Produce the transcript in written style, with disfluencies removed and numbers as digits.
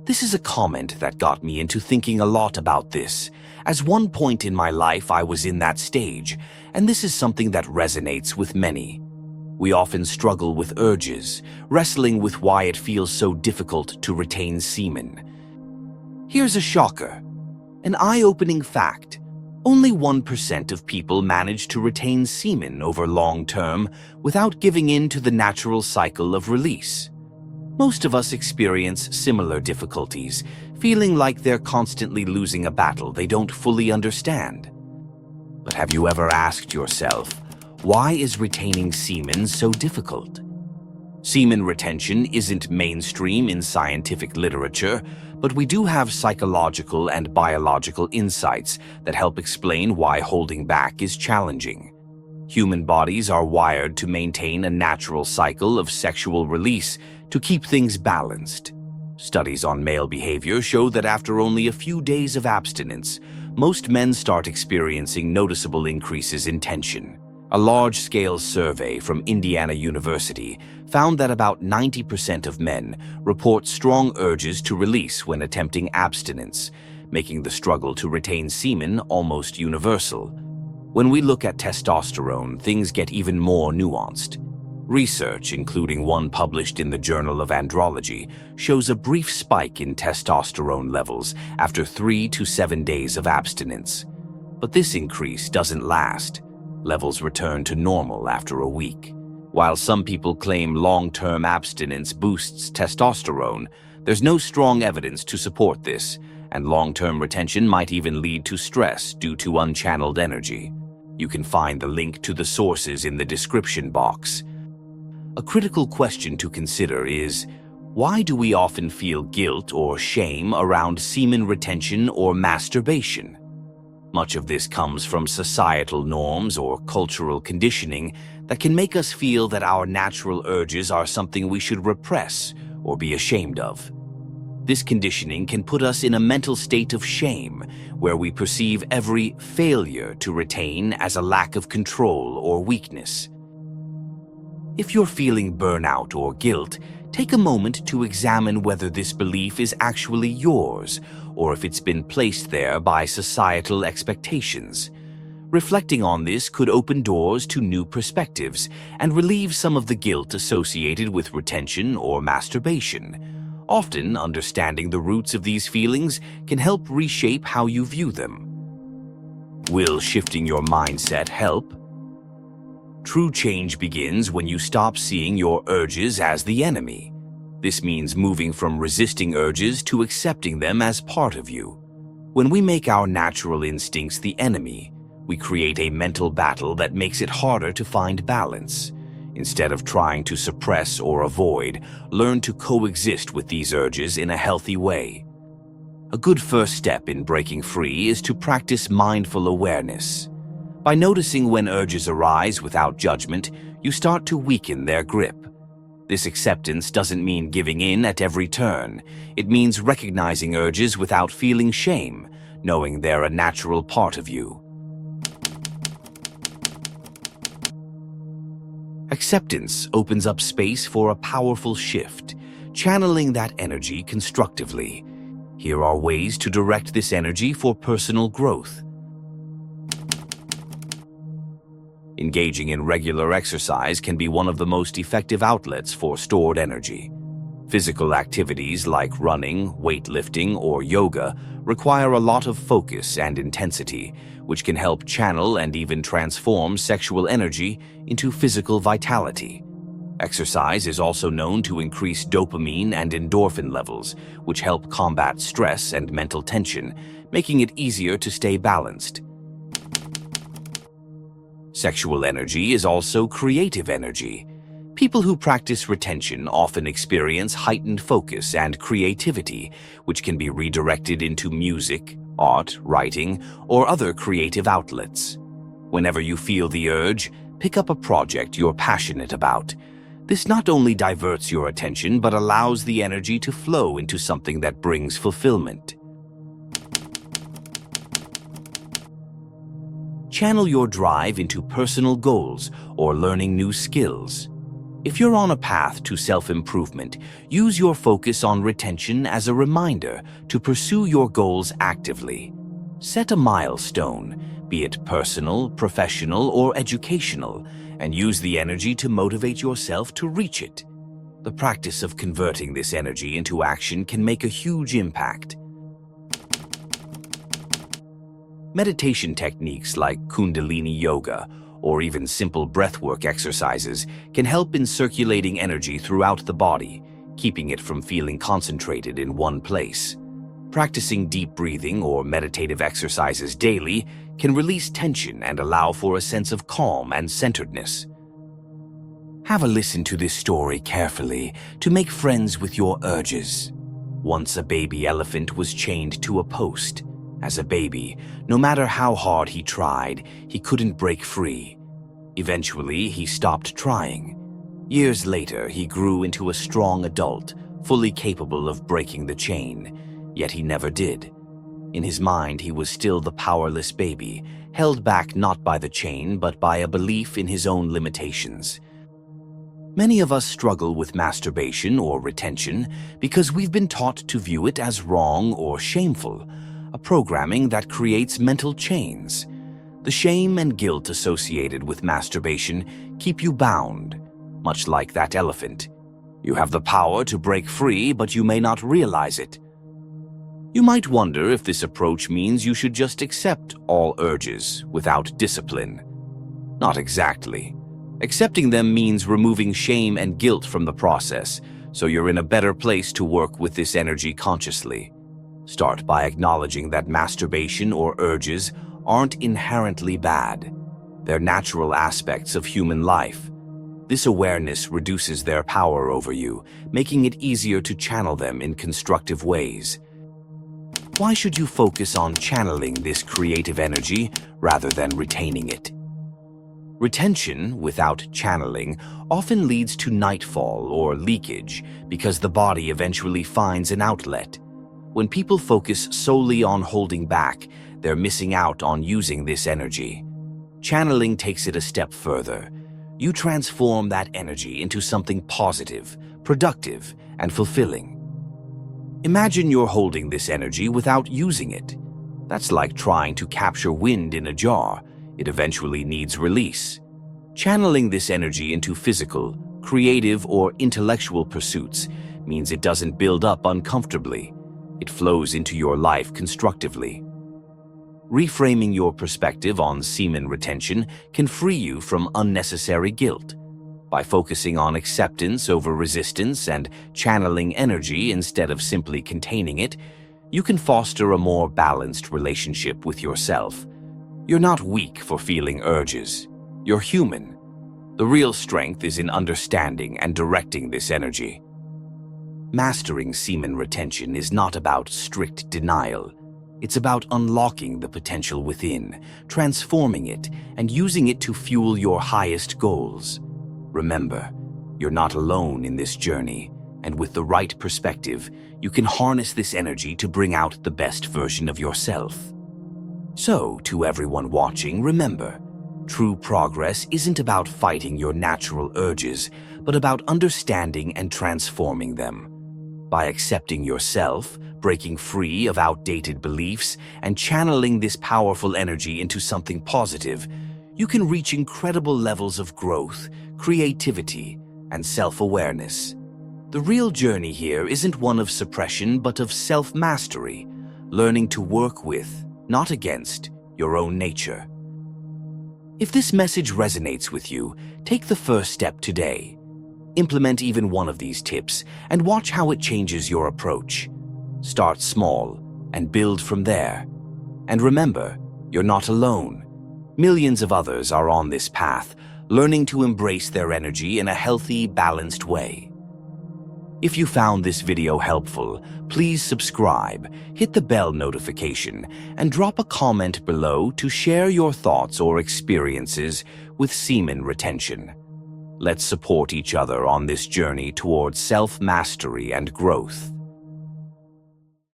This is a comment that got me into thinking a lot about this, as one point in my life I was in that stage, and this is something that resonates with many. We often struggle with urges, wrestling with why it feels so difficult to retain semen. Here's a shocker. An eye-opening fact. Only 1% of people manage to retain semen over long term without giving in to the natural cycle of release. Most of us experience similar difficulties, feeling like they're constantly losing a battle they don't fully understand. But have you ever asked yourself, why is retaining semen so difficult? Semen retention isn't mainstream in scientific literature, but we do have psychological and biological insights that help explain why holding back is challenging. Human bodies are wired to maintain a natural cycle of sexual release to keep things balanced. Studies on male behavior show that after only a few days of abstinence, most men start experiencing noticeable increases in tension. A large-scale survey from Indiana University found that about 90% of men report strong urges to release when attempting abstinence, making the struggle to retain semen almost universal. When we look at testosterone, things get even more nuanced. Research, including one published in the Journal of Andrology, shows a brief spike in testosterone levels after 3 to 7 days of abstinence. But this increase doesn't last. Levels return to normal after a week. While some people claim long-term abstinence boosts testosterone, there's no strong evidence to support this, and long-term retention might even lead to stress due to unchanneled energy. You can find the link to the sources in the description box. A critical question to consider is, why do we often feel guilt or shame around semen retention or masturbation? Much of this comes from societal norms or cultural conditioning that can make us feel that our natural urges are something we should repress or be ashamed of. This conditioning can put us in a mental state of shame, where we perceive every failure to retain as a lack of control or weakness. If you're feeling burnout or guilt, take a moment to examine whether this belief is actually yours, or if it's been placed there by societal expectations. Reflecting on this could open doors to new perspectives and relieve some of the guilt associated with retention or masturbation. Often, understanding the roots of these feelings can help reshape how you view them. Will shifting your mindset help? True change begins when you stop seeing your urges as the enemy. This means moving from resisting urges to accepting them as part of you. When we make our natural instincts the enemy, we create a mental battle that makes it harder to find balance. Instead of trying to suppress or avoid, learn to coexist with these urges in a healthy way. A good first step in breaking free is to practice mindful awareness. By noticing when urges arise without judgment, you start to weaken their grip. This acceptance doesn't mean giving in at every turn. It means recognizing urges without feeling shame, knowing they're a natural part of you. Acceptance opens up space for a powerful shift, channeling that energy constructively. Here are ways to direct this energy for personal growth. Engaging in regular exercise can be one of the most effective outlets for stored energy. Physical activities like running, weightlifting, or yoga require a lot of focus and intensity, which can help channel and even transform sexual energy into physical vitality. Exercise is also known to increase dopamine and endorphin levels, which help combat stress and mental tension, making it easier to stay balanced. Sexual energy is also creative energy. People who practice retention often experience heightened focus and creativity, which can be redirected into music, art, writing, or other creative outlets. Whenever you feel the urge, pick up a project you're passionate about. This not only diverts your attention, but allows the energy to flow into something that brings fulfillment. Channel your drive into personal goals or learning new skills. If you're on a path to self-improvement, use your focus on retention as a reminder to pursue your goals actively. Set a milestone, be it personal, professional, or educational, and use the energy to motivate yourself to reach it. The practice of converting this energy into action can make a huge impact. Meditation techniques like Kundalini yoga or even simple breathwork exercises can help in circulating energy throughout the body, keeping it from feeling concentrated in one place. Practicing deep breathing or meditative exercises daily can release tension and allow for a sense of calm and centeredness. Have a listen to this story carefully to make friends with your urges. Once a baby elephant was chained to a post. As a baby, no matter how hard he tried, he couldn't break free. Eventually, he stopped trying. Years later, he grew into a strong adult, fully capable of breaking the chain, yet he never did. In his mind, he was still the powerless baby, held back not by the chain but by a belief in his own limitations. Many of us struggle with masturbation or retention because we've been taught to view it as wrong or shameful, a programming that creates mental chains. The shame and guilt associated with masturbation keep you bound, much like that elephant. You have the power to break free, but you may not realize it. You might wonder if this approach means you should just accept all urges without discipline. Not exactly. Accepting them means removing shame and guilt from the process, so you're in a better place to work with this energy consciously. Start by acknowledging that masturbation or urges aren't inherently bad. They're natural aspects of human life. This awareness reduces their power over you, making it easier to channel them in constructive ways. Why should you focus on channeling this creative energy rather than retaining it? Retention without channeling often leads to nightfall or leakage because the body eventually finds an outlet. When people focus solely on holding back, they're missing out on using this energy. Channeling takes it a step further. You transform that energy into something positive, productive, and fulfilling. Imagine you're holding this energy without using it. That's like trying to capture wind in a jar. It eventually needs release. Channeling this energy into physical, creative, or intellectual pursuits means it doesn't build up uncomfortably. It flows into your life constructively. Reframing your perspective on semen retention can free you from unnecessary guilt. By focusing on acceptance over resistance and channeling energy instead of simply containing it, you can foster a more balanced relationship with yourself. You're not weak for feeling urges. You're human. The real strength is in understanding and directing this energy. Mastering semen retention is not about strict denial. It's about unlocking the potential within, transforming it, and using it to fuel your highest goals. Remember, you're not alone in this journey, and with the right perspective, you can harness this energy to bring out the best version of yourself. So, to everyone watching, remember, true progress isn't about fighting your natural urges, but about understanding and transforming them. By accepting yourself, breaking free of outdated beliefs, and channeling this powerful energy into something positive, you can reach incredible levels of growth, creativity, and self-awareness. The real journey here isn't one of suppression, but of self-mastery, learning to work with, not against, your own nature. If this message resonates with you, take the first step today. Implement even one of these tips and watch how it changes your approach. Start small and build from there. And remember, you're not alone. Millions of others are on this path, learning to embrace their energy in a healthy, balanced way. If you found this video helpful, please subscribe, hit the bell notification, and drop a comment below to share your thoughts or experiences with semen retention. Let's support each other on this journey towards self-mastery and growth.